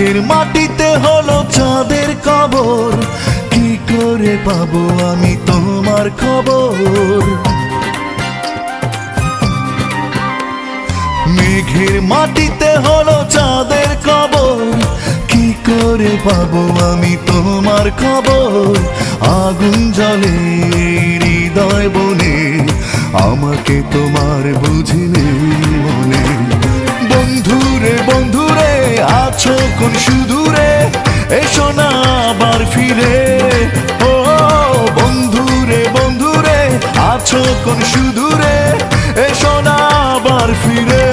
মেঘের মাটিতে হলো চাঁদের কবর, কি করে পাবো আমি তোমার খবর? মেঘের মাটিতে হলো চাঁদের কবর, কি করে পাবো আমি তোমার খবর? আগুন জ্বলে হৃদয় বনে, আমাকে তোমার বুঝিলে মনে। বন্ধুরে বন্ধুরে আছো কোন সুদূরে, এসো না আবার ফিরে। ও বন্ধুরে বন্ধুরে আছো কোন সুদূরে, এসো না আবার ফিরে।